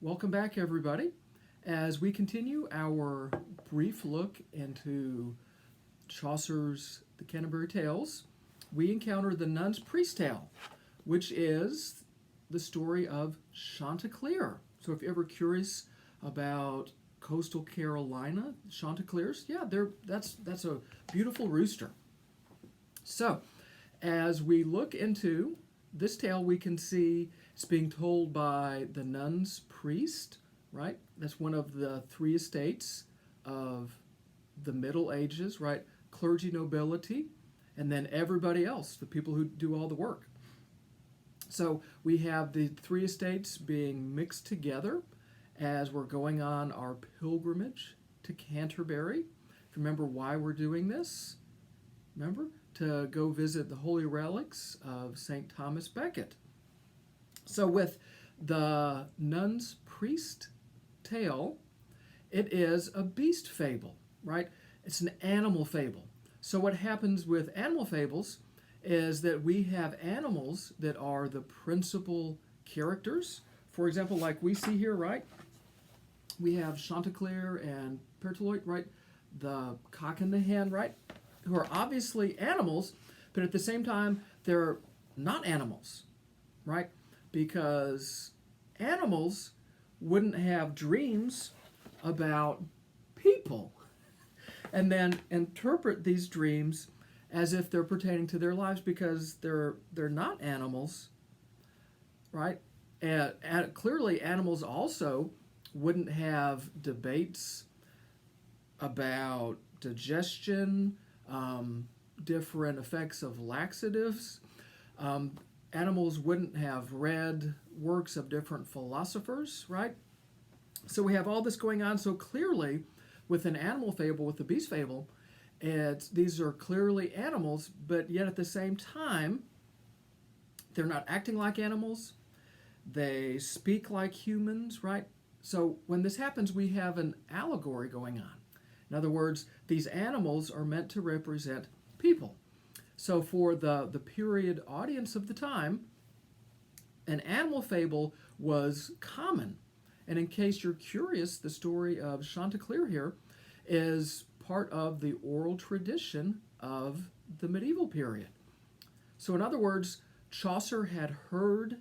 Welcome back, everybody. As we continue our brief look into Chaucer's The Canterbury Tales, we encounter the Nun's Priest Tale, which is the story of Chanticleer. So if you're ever curious about coastal Carolina, Chanticleers, yeah, that's a beautiful rooster. So, as we look into this tale, we can see it's being told by the nun's priest, right? That's one of the three estates of the Middle Ages, right? Clergy, nobility, and then everybody else, the people who do all the work. So we have the three estates being mixed together as we're going on our pilgrimage to Canterbury. If you remember why we're doing this, remember? To go visit the holy relics of St. Thomas Becket. So with the nun's priest tale, it is a beast fable, right? It's an animal fable. So what happens with animal fables is that we have animals that are the principal characters. For example, like we see here, right? We have Chanticleer and Pertoloit, right? The cock and the hen, right? Who are obviously animals, but at the same time, they're not animals, right? Because animals wouldn't have dreams about people and then interpret these dreams as if they're pertaining to their lives because they're not animals, right? And clearly, animals also wouldn't have debates about digestion, different effects of laxatives. Animals wouldn't have read works of different philosophers, right? So we have all this going on. So clearly, with an animal fable, with the beast fable, these are clearly animals, but yet at the same time, they're not acting like animals. They speak like humans, right? So when this happens, we have an allegory going on. In other words, these animals are meant to represent people. So for the period audience of the time, an animal fable was common. And in case you're curious, the story of Chanticleer here is part of the oral tradition of the medieval period. So in other words, Chaucer had heard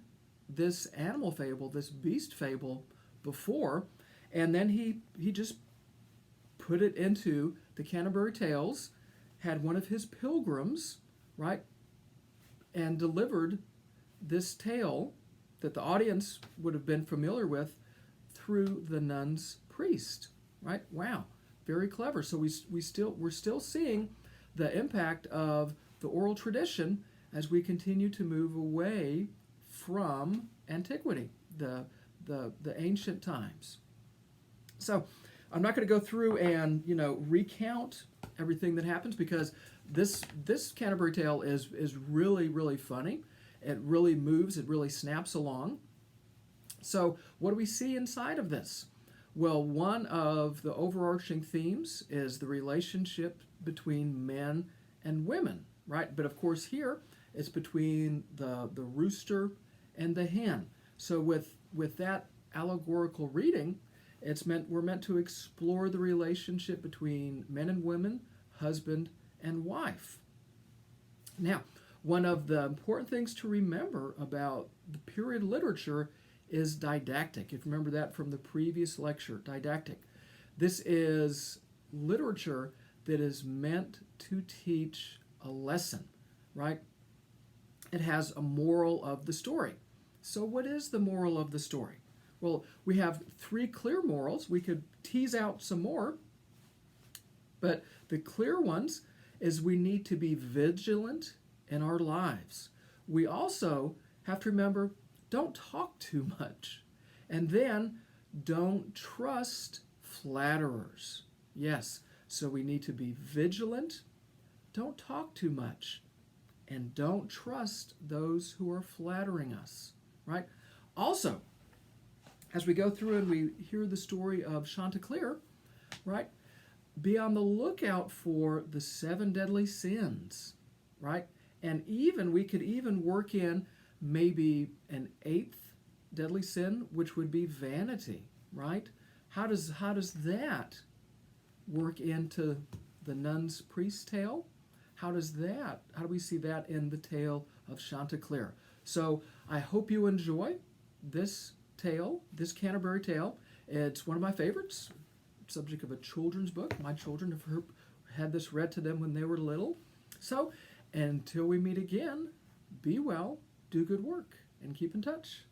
this animal fable, this beast fable, before, and then he just put it into the Canterbury Tales, had one of his pilgrims, right, and delivered this tale that the audience would have been familiar with through the nun's priest, right? Wow, very clever. So we're still seeing the impact of the oral tradition as we continue to move away from antiquity, the ancient times. So I'm not going to go through and recount everything that happens because this Canterbury Tale is really funny. It really moves. It really snaps along. So what do we see inside of this? Well, one of the overarching themes is the relationship between men and women, right? But of course here it's between the rooster and the hen. So with that allegorical reading, we're meant to explore the relationship between men and women, husband and wife. Now, one of the important things to remember about the period literature is didactic. If you remember that from the previous lecture, didactic. This is literature that is meant to teach a lesson, right? It has a moral of the story. So what is the moral of the story? Well, we have three clear morals. We could tease out some more, but the clear ones is we need to be vigilant in our lives. We also have to remember, don't talk too much. And then don't trust flatterers. Yes, so we need to be vigilant, don't talk too much, and don't trust those who are flattering us, right? Also, as we go through and we hear the story of Chanticleer, right? Be on the lookout for the 7 deadly sins, right? And we could even work in maybe an 8th deadly sin, which would be vanity, right? How does that work into the nun's priest tale? How do we see that in the tale of Chanticleer? So I hope you enjoy this tale, this Canterbury tale. It's one of my favorites, subject of a children's book. My children have had this read to them when they were little. So until we meet again, be well, do good work, and keep in touch.